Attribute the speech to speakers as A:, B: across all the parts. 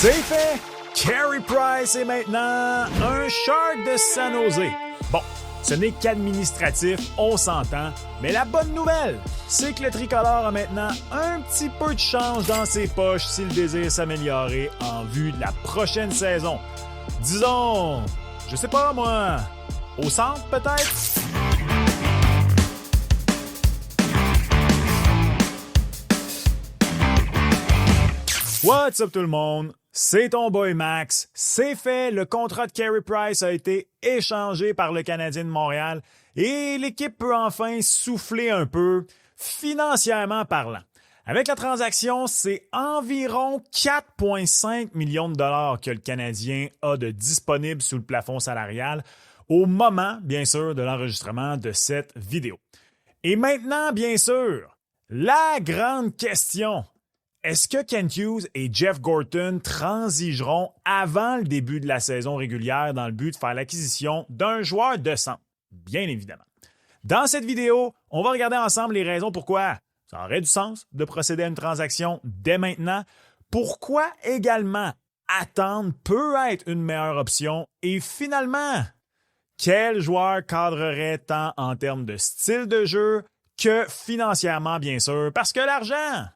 A: C'est fait! Carey Price est maintenant un Shark de San Jose. Bon, ce n'est qu'administratif, on s'entend, mais la bonne nouvelle, c'est que le tricolore a maintenant un petit peu de change dans ses poches s'il désire s'améliorer en vue de la prochaine saison. Disons, je sais pas moi, au centre peut-être? What's up tout le monde? C'est ton boy Max. C'est fait, le contrat de Carey Price a été échangé par le Canadien de Montréal et l'équipe peut enfin souffler un peu, financièrement parlant. Avec la transaction, c'est environ 4,5 millions de dollars que le Canadien a de disponible sous le plafond salarial au moment, bien sûr, de l'enregistrement de cette vidéo. Et maintenant, bien sûr, la grande question. Est-ce que Kent Hughes et Jeff Gorton transigeront avant le début de la saison régulière dans le but de faire l'acquisition d'un joueur de centre? Bien évidemment. Dans cette vidéo, on va regarder ensemble les raisons pourquoi ça aurait du sens de procéder à une transaction dès maintenant, pourquoi également attendre peut être une meilleure option et finalement, quel joueur cadrerait tant en termes de style de jeu que financièrement, bien sûr, parce que l'argent,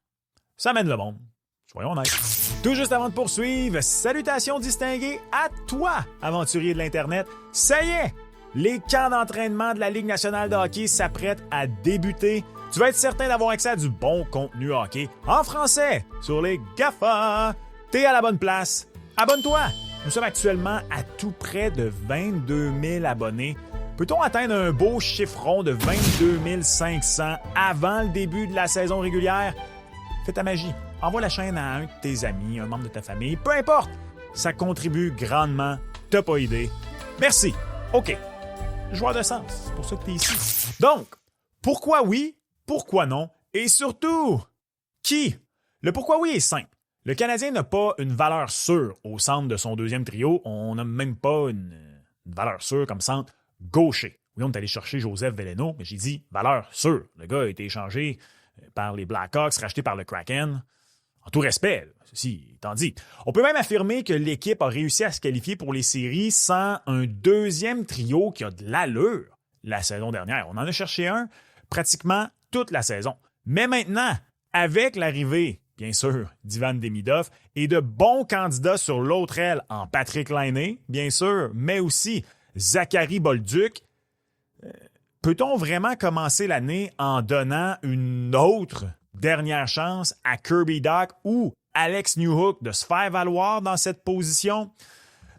A: ça mène le monde. Soyons honnêtes. Tout juste avant de poursuivre, salutations distinguées à toi, aventurier de l'Internet. Ça y est, les camps d'entraînement de la Ligue nationale de hockey s'apprêtent à débuter. Tu vas être certain d'avoir accès à du bon contenu hockey en français sur les GAFA. T'es à la bonne place. Abonne-toi. Nous sommes actuellement à tout près de 22 000 abonnés. Peut-on atteindre un beau chiffron de 22 500 avant le début de la saison régulière? Fais ta magie. Envoie la chaîne à un de tes amis, un membre de ta famille, peu importe. Ça contribue grandement. T'as pas idée. Merci. OK. Joueur de sens. C'est pour ça que t'es ici. Donc, pourquoi oui? Pourquoi non? Et surtout, qui? Le pourquoi oui est simple. Le Canadien n'a pas une valeur sûre au centre de son deuxième trio. On n'a même pas une valeur sûre comme centre gaucher. Oui, on est allé chercher Joseph Veleno, mais j'ai dit valeur sûre. Le gars a été échangé par les Blackhawks, racheté par le Kraken. En tout respect, ceci étant dit. On peut même affirmer que l'équipe a réussi à se qualifier pour les séries sans un deuxième trio qui a de l'allure la saison dernière. On en a cherché un pratiquement toute la saison. Mais maintenant, avec l'arrivée, bien sûr, d'Ivan Demidov et de bons candidats sur l'autre aile en Patrick Laine, bien sûr, mais aussi Zachary Bolduc, peut-on vraiment commencer l'année en donnant une autre dernière chance à Kirby Dach ou Alex Newhook de se faire valoir dans cette position?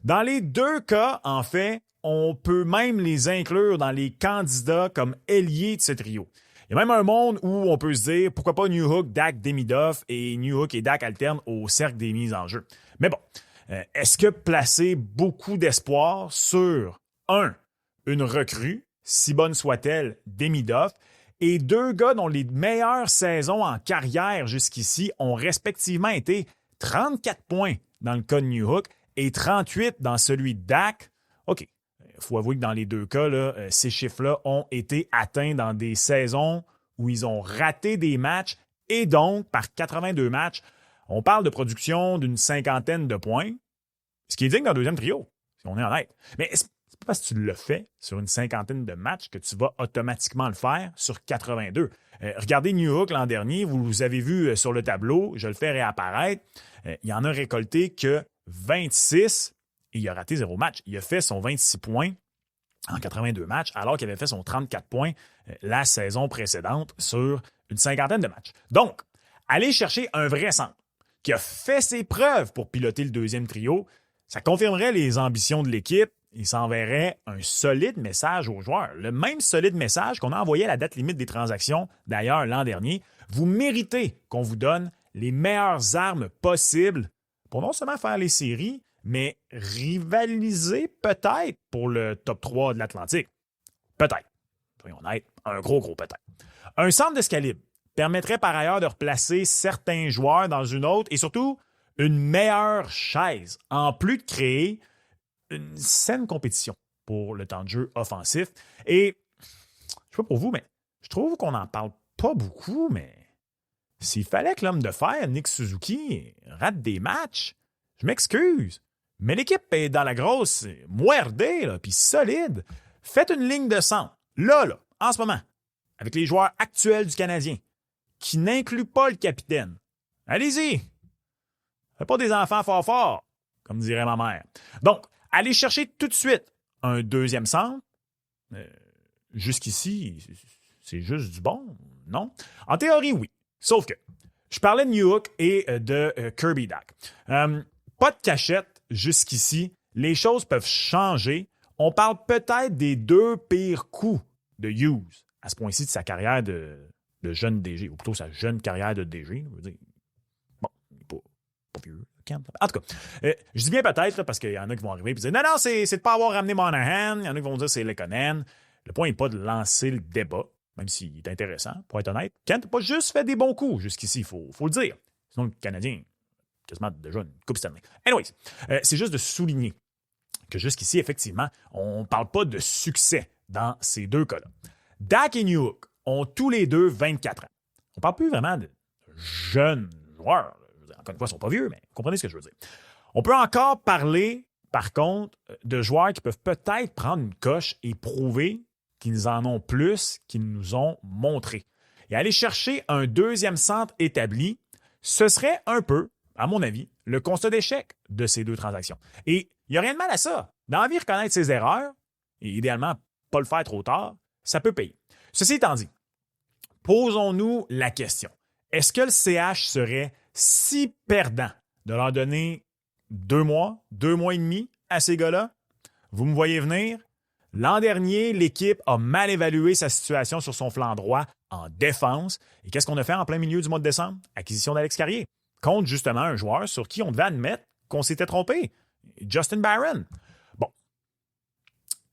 A: Dans les deux cas, en fait, on peut même les inclure dans les candidats comme ailiers de ce trio. Il y a même un monde où on peut se dire pourquoi pas Newhook, Dach, Demidov et Newhook et Dach alternent au cercle des mises en jeu. Mais bon, est-ce que placer beaucoup d'espoir sur une recrue, si bonne soit-elle, Demidov, et deux gars dont les meilleures saisons en carrière jusqu'ici ont respectivement été 34 points dans le cas de Newhook et 38 dans celui de Dach? OK. Il faut avouer que dans les deux cas, là, ces chiffres-là ont été atteints dans des saisons où ils ont raté des matchs et donc, par 82 matchs, on parle de production d'une 50aine de points, ce qui est digne d'un deuxième trio, si on est honnête. Mais c'est pas parce que tu le fais sur une 50aine de matchs que tu vas automatiquement le faire sur 82. Regardez Newhook l'an dernier, vous avez vu sur le tableau, je le fais réapparaître, il en a récolté que 26 et il a raté 0 match. Il a fait son 26 points en 82 matchs alors qu'il avait fait son 34 points la saison précédente sur une 50aine de matchs. Donc, aller chercher un vrai centre qui a fait ses preuves pour piloter le deuxième trio, ça confirmerait les ambitions de l'équipe. Il s'enverrait un solide message aux joueurs. Le même solide message qu'on a envoyé à la date limite des transactions, d'ailleurs l'an dernier. Vous méritez qu'on vous donne les meilleures armes possibles pour non seulement faire les séries, mais rivaliser peut-être pour le top 3 de l'Atlantique. Peut-être. Soyons honnêtes, un gros peut-être. Un centre de ce calibre permettrait par ailleurs de replacer certains joueurs dans une autre et surtout une meilleure chaise, en plus de créer une saine compétition pour le temps de jeu offensif. Et je sais pas pour vous, mais je trouve qu'on n'en parle pas beaucoup, mais s'il fallait que l'homme de fer, Nick Suzuki, rate des matchs, Je m'excuse, mais l'équipe est dans la grosse muerdée, puis solide. Faites une ligne de centre, là, en ce moment, avec les joueurs actuels du Canadien, qui n'incluent pas le capitaine. Allez-y! Faites pas des enfants forts, comme dirait ma mère. Donc, allez chercher tout de suite un deuxième centre. Jusqu'ici, c'est juste du bon, non? En théorie, oui. Sauf que, je parlais de Newhook et de Kirby Dach. Pas de cachette jusqu'ici. Les choses peuvent changer. On parle peut-être des 2 pires coups de Hughes à ce point-ci de sa carrière de jeune DG, ou plutôt sa jeune carrière de DG. Je veux dire, bon, il n'est pas vieux. En tout cas, je dis bien peut-être parce qu'il y en a qui vont arriver et dire « Non, c'est de ne pas avoir ramené Monahan. » Il y en a qui vont dire « C'est Lekonen. » Le point n'est pas de lancer le débat, même s'il est intéressant, pour être honnête. Kent n'a pas juste fait des bons coups jusqu'ici, il faut le dire. Sinon, le Canadien, quasiment déjà une Coupe Stanley. Anyways, c'est juste de souligner que jusqu'ici, effectivement, on ne parle pas de succès dans ces 2 cas-là. Dach et Newhook ont tous les 2 24 ans. On ne parle plus vraiment de jeunes joueurs. Encore une fois, ils ne sont pas vieux, mais vous comprenez ce que je veux dire. On peut encore parler, par contre, de joueurs qui peuvent peut-être prendre une coche et prouver qu'ils en ont plus qu'ils nous ont montré. Et aller chercher un deuxième centre établi, ce serait un peu, à mon avis, le constat d'échec de ces 2 transactions. Et il n'y a rien de mal à ça. Dans la vie, reconnaître ses erreurs, et idéalement, pas le faire trop tard, ça peut payer. Ceci étant dit, posons-nous la question. Est-ce que le CH serait si perdant de leur donner 2 mois et demi à ces gars-là? Vous me voyez venir? L'an dernier, l'équipe a mal évalué sa situation sur son flanc droit en défense. Et qu'est-ce qu'on a fait en plein milieu du mois de décembre? Acquisition d'Alex Carrier. Contre justement un joueur sur qui on devait admettre qu'on s'était trompé. Justin Barron. Bon.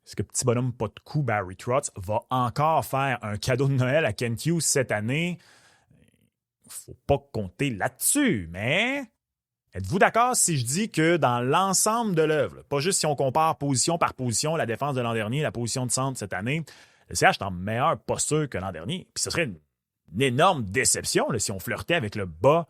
A: Est-ce que petit bonhomme pas de coup Barry Trotz va encore faire un cadeau de Noël à Kent Hughes cette année? Faut pas compter là-dessus, mais êtes-vous d'accord si je dis que dans l'ensemble de l'œuvre, pas juste si on compare position par position, la défense de l'an dernier, la position de centre cette année, le CH est en meilleure posture que l'an dernier. Puis ce serait une énorme déception là, si on flirtait avec le bas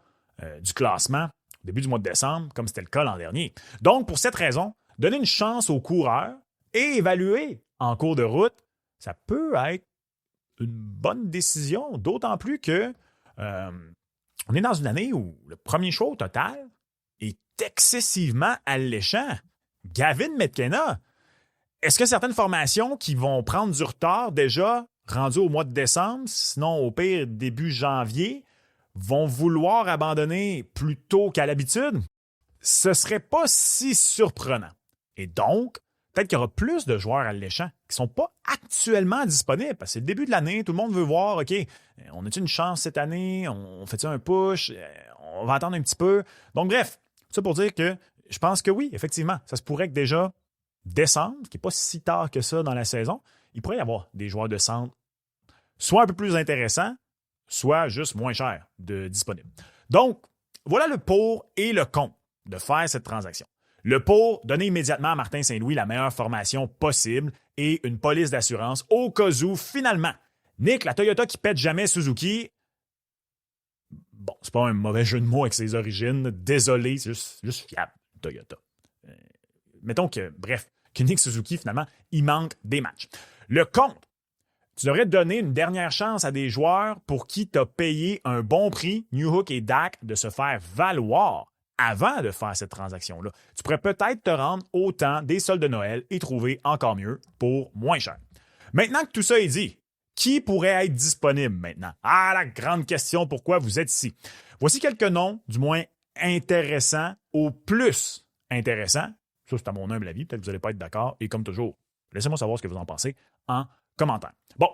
A: du classement au début du mois de décembre, comme c'était le cas l'an dernier. Donc, pour cette raison, donner une chance aux coureurs et évaluer en cours de route, ça peut être une bonne décision, d'autant plus que on est dans une année où le premier choix au total est excessivement alléchant. Gavin McKenna. Est-ce que certaines formations qui vont prendre du retard déjà rendues au mois de décembre, sinon au pire début janvier, vont vouloir abandonner plus tôt qu'à l'habitude? Ce serait pas si surprenant. Et donc, peut-être qu'il y aura plus de joueurs alléchants qui ne sont pas actuellement disponibles parce que c'est le début de l'année, tout le monde veut voir, OK, on a-tu une chance cette année? On fait-tu un push? On va attendre un petit peu. Donc, bref, ça pour dire que je pense que oui, effectivement, ça se pourrait que déjà décembre, ce qui n'est pas si tard que ça dans la saison, il pourrait y avoir des joueurs de centre soit un peu plus intéressants, soit juste moins chers de disponibles. Donc, voilà le pour et le contre de faire cette transaction. Le pour, donner immédiatement à Martin Saint-Louis la meilleure formation possible et une police d'assurance au cas où, finalement, Nick, la Toyota qui pète jamais Suzuki, bon, c'est pas un mauvais jeu de mots avec ses origines, désolé, c'est juste fiable, Toyota. Mettons que, bref, que Nick Suzuki, finalement, il manque des matchs. Le contre, tu devrais donner une dernière chance à des joueurs pour qui tu as payé un bon prix, Newhook et Dach, de se faire valoir avant de faire cette transaction-là. Tu pourrais peut-être te rendre au temps des soldes de Noël et trouver encore mieux pour moins cher. Maintenant que tout ça est dit, qui pourrait être disponible maintenant? Ah, la grande question, pourquoi vous êtes ici? Voici quelques noms, du moins intéressants au plus intéressants. Ça, c'est à mon humble avis. Peut-être que vous n'allez pas être d'accord. Et comme toujours, laissez-moi savoir ce que vous en pensez en commentaire. Bon,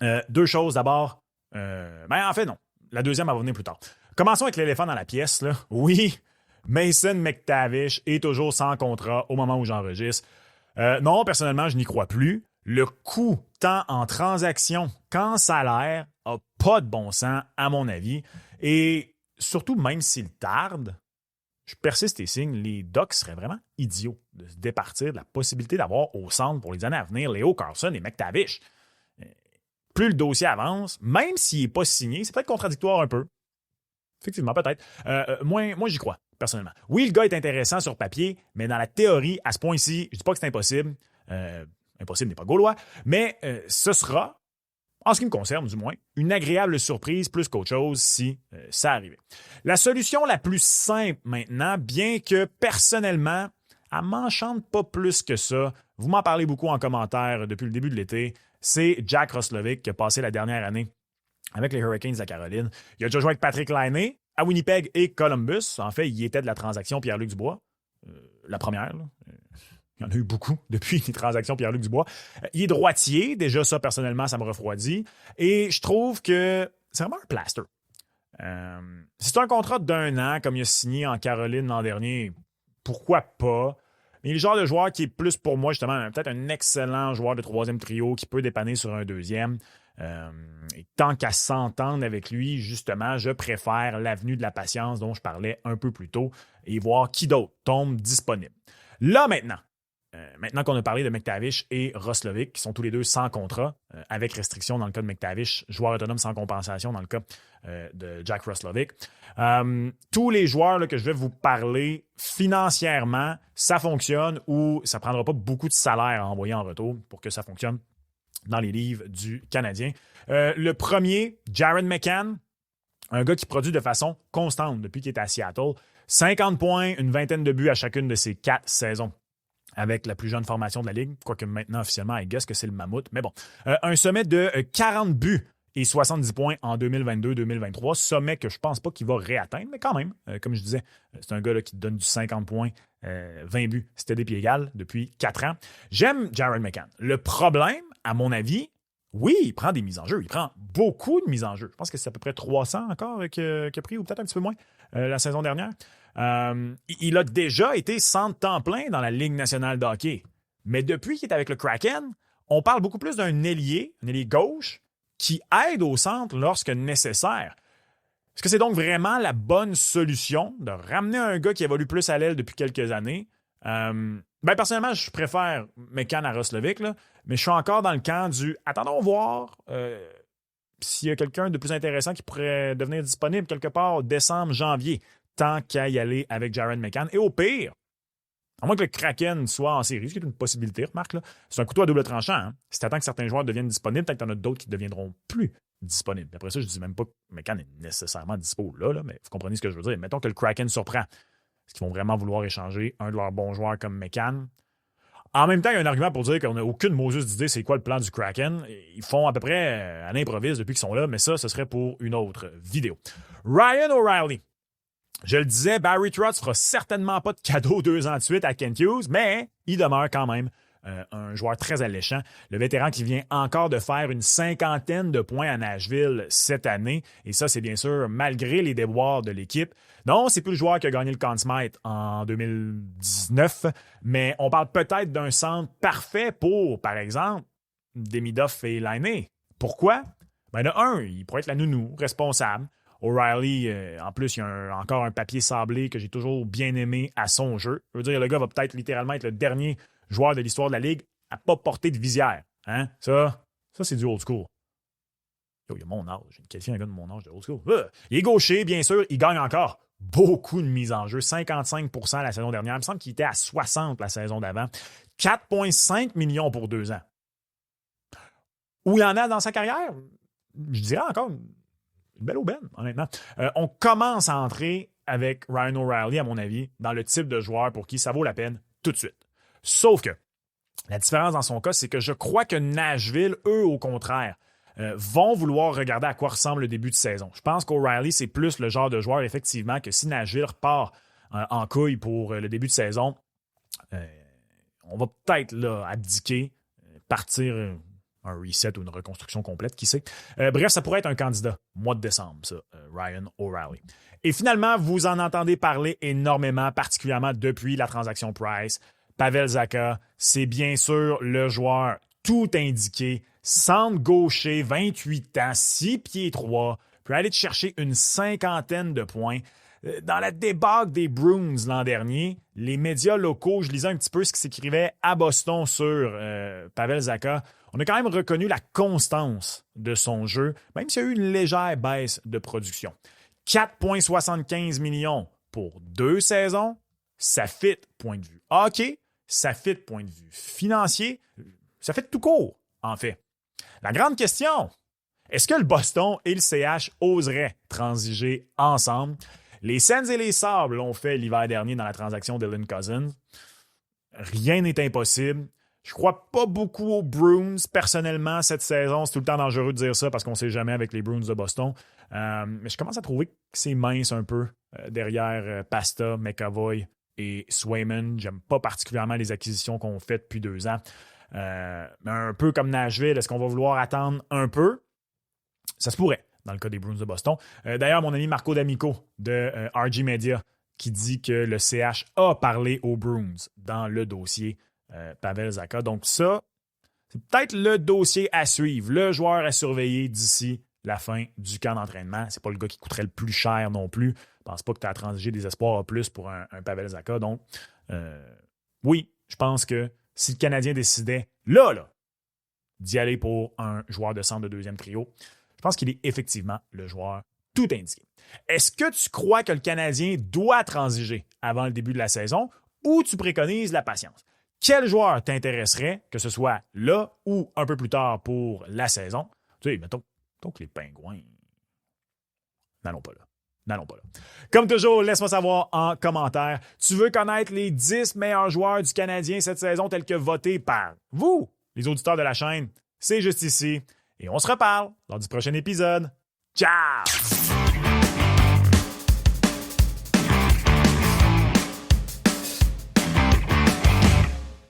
A: 2 choses d'abord. En fait, non. La deuxième, elle va venir plus tard. Commençons avec l'éléphant dans la pièce. Là. Oui, Mason McTavish est toujours sans contrat au moment où j'enregistre. Non, personnellement, je n'y crois plus. Le coût, tant en transaction qu'en salaire, n'a pas de bon sens, à mon avis. Et surtout, même s'il tarde, je persiste et signe, les Ducks seraient vraiment idiots de se départir de la possibilité d'avoir au centre pour les années à venir Leo Carlsson et McTavish. Plus le dossier avance, même s'il n'est pas signé, c'est peut-être contradictoire un peu. Effectivement, peut-être. Moi, j'y crois. personnellement. Oui, le gars est intéressant sur papier, mais dans la théorie, à ce point-ci, je ne dis pas que c'est impossible. Impossible n'est pas gaulois, mais ce sera, en ce qui me concerne du moins, une agréable surprise plus qu'autre chose si ça arrivait. La solution la plus simple maintenant, bien que personnellement, elle m'enchante pas plus que ça, vous m'en parlez beaucoup en commentaire depuis le début de l'été, c'est Jack Roslovic qui a passé la dernière année avec les Hurricanes de la Caroline. Il a déjà joué avec Patrick Laine à Winnipeg et Columbus. En fait, il était de la transaction Pierre-Luc Dubois. La première, là. Il y en a eu beaucoup depuis les transactions Pierre-Luc Dubois. Il est droitier. Déjà, ça, personnellement, ça me refroidit. Et je trouve que c'est vraiment un plaster. C'est un contrat d'1 an, comme il a signé en Caroline l'an dernier. Pourquoi pas? Mais il est le genre de joueur qui est plus pour moi, justement, peut-être un excellent joueur de troisième trio qui peut dépanner sur un deuxième. Et tant qu'à s'entendre avec lui, justement, je préfère l'avenue de la patience dont je parlais un peu plus tôt et voir qui d'autre tombe disponible. Là, maintenant qu'on a parlé de McTavish et Roslovic, qui sont tous les deux sans contrat, avec restriction dans le cas de McTavish, joueur autonome sans compensation dans le cas de Jack Roslovic. Tous les joueurs là, que je vais vous parler, financièrement, ça fonctionne ou ça ne prendra pas beaucoup de salaire à envoyer en retour pour que ça fonctionne dans les livres du Canadien. Le premier, Jared McCann, un gars qui produit de façon constante depuis qu'il est à Seattle. 50 points, une vingtaine de buts à chacune de ses 4 saisons avec la plus jeune formation de la Ligue, quoique maintenant officiellement, I guess que c'est le Mammouth. Mais bon, un sommet de 40 buts et 70 points en 2022-2023. Sommet que je pense pas qu'il va réatteindre, mais quand même, comme je disais, c'est un gars là, qui donne du 50 points, 20 buts, c'était des pieds égales depuis 4 ans. J'aime Jared McCann. Le problème, à mon avis, oui, il prend des mises en jeu. Il prend beaucoup de mises en jeu. Je pense que c'est à peu près 300 encore qu'il a pris, ou peut-être un petit peu moins, la saison dernière. Il a déjà été centre temps plein dans la Ligue nationale de hockey. Mais depuis qu'il est avec le Kraken, on parle beaucoup plus d'un ailier gauche, qui aide au centre lorsque nécessaire. Est-ce que c'est donc vraiment la bonne solution de ramener un gars qui évolue plus à l'aile depuis quelques années? Personnellement, je préfère McCann à Roslovic, là, mais je suis encore dans le camp du « attendons voir s'il y a quelqu'un de plus intéressant qui pourrait devenir disponible quelque part décembre, janvier, tant qu'à y aller avec Jared McCann. » Et au pire, à moins que le Kraken soit en série, ce qui est une possibilité, remarque, là, c'est un couteau à double tranchant. Hein? Si tu attends que certains joueurs deviennent disponibles, peut-être que tu en as d'autres qui ne deviendront plus disponibles. Après ça, je ne dis même pas que McCann est nécessairement dispo là, mais vous comprenez ce que je veux dire. Mettons que le Kraken surprend. Est-ce qu'ils vont vraiment vouloir échanger un de leurs bons joueurs comme McCann? En même temps, il y a un argument pour dire qu'on n'a aucune Moses d'idée c'est quoi le plan du Kraken. Ils font à peu près à l'improviste depuis qu'ils sont là, mais ça, ce serait pour une autre vidéo. Ryan O'Reilly. Je le disais, Barry Trotz fera certainement pas de cadeau 2 ans de suite à Kent Hughes, mais il demeure quand même un joueur très alléchant. Le vétéran qui vient encore de faire une 50aine de points à Nashville cette année. Et ça, c'est bien sûr malgré les déboires de l'équipe. Non, c'est plus le joueur qui a gagné le Conn Smythe en 2019, mais on parle peut-être d'un centre parfait pour, par exemple, Demidov et Laine. Pourquoi? De un, il pourrait être la nounou, responsable. O'Reilly, en plus, il y a encore un papier sablé que j'ai toujours bien aimé à son jeu. Je veux dire, le gars va peut-être littéralement être le dernier joueur de l'histoire de la Ligue à pas porter de visière. Hein? Ça c'est du old school. Yo, il y a mon âge. J'ai qualifié un gars de mon âge de old school. Il est gaucher, bien sûr. Il gagne encore beaucoup de mises en jeu. 55% la saison dernière. Il me semble qu'il était à 60 la saison d'avant. 4,5 millions pour 2 ans. Où il en a dans sa carrière? Je dirais encore une belle aubaine, honnêtement. On commence à entrer avec Ryan O'Reilly, à mon avis, dans le type de joueur pour qui ça vaut la peine tout de suite. Sauf que la différence dans son cas, c'est que je crois que Nashville, eux, au contraire, vont vouloir regarder à quoi ressemble le début de saison. Je pense qu'O'Reilly, c'est plus le genre de joueur, effectivement, que si Nashville repart en couille pour le début de saison, on va peut-être là, abdiquer, partir un reset ou une reconstruction complète, qui sait. Bref, ça pourrait être un candidat, mois de décembre, ça, Ryan O'Reilly. Et finalement, vous en entendez parler énormément, particulièrement depuis la transaction Price. Pavel Zacha, c'est bien sûr le joueur tout indiqué, centre gaucher, 28 ans, 6 pieds 3, peut aller te chercher une 50aine de points. Dans la débâcle des Bruins l'an dernier, les médias locaux, je lisais un petit peu ce qui s'écrivait à Boston sur Pavel Zacha. On a quand même reconnu la constance de son jeu, même s'il y a eu une légère baisse de production. 4,75 millions pour 2 saisons, ça fit point de vue hockey, ça fit point de vue financier, ça fit tout court, en fait. La grande question, est-ce que le Boston et le CH oseraient transiger ensemble? Les Sens et les Sabres l'ont fait l'hiver dernier dans la transaction de Dylan Cousins. Rien n'est impossible. Je crois pas beaucoup aux Bruins, personnellement, cette saison. C'est tout le temps dangereux de dire ça parce qu'on ne sait jamais avec les Bruins de Boston. Mais je commence à trouver que c'est mince un peu derrière Pasta, McAvoy et Swayman. J'aime pas particulièrement les acquisitions qu'on fait depuis 2 ans. Mais un peu comme Nashville, est-ce qu'on va vouloir attendre un peu? Ça se pourrait, dans le cas des Bruins de Boston. D'ailleurs, mon ami Marco D'Amico de RG Media qui dit que le CH a parlé aux Bruins dans le dossier Pavel Zacha. Donc ça, c'est peut-être le dossier à suivre, le joueur à surveiller d'ici la fin du camp d'entraînement. C'est pas le gars qui coûterait le plus cher non plus. Je pense pas que tu as transigé des espoirs à plus pour un Pavel Zacha. Donc, oui, je pense que si le Canadien décidait là, d'y aller pour un joueur de centre de deuxième trio, je pense qu'il est effectivement le joueur tout indiqué. Est-ce que tu crois que le Canadien doit transiger avant le début de la saison ou tu préconises la patience? Quel joueur t'intéresserait, que ce soit là ou un peu plus tard pour la saison? Tu sais, mettons que les Pingouins... N'allons pas là. Comme toujours, laisse-moi savoir en commentaire. Tu veux connaître les 10 meilleurs joueurs du Canadien cette saison tels que votés par vous, les auditeurs de la chaîne? C'est juste ici. Et on se reparle lors du prochain épisode. Ciao!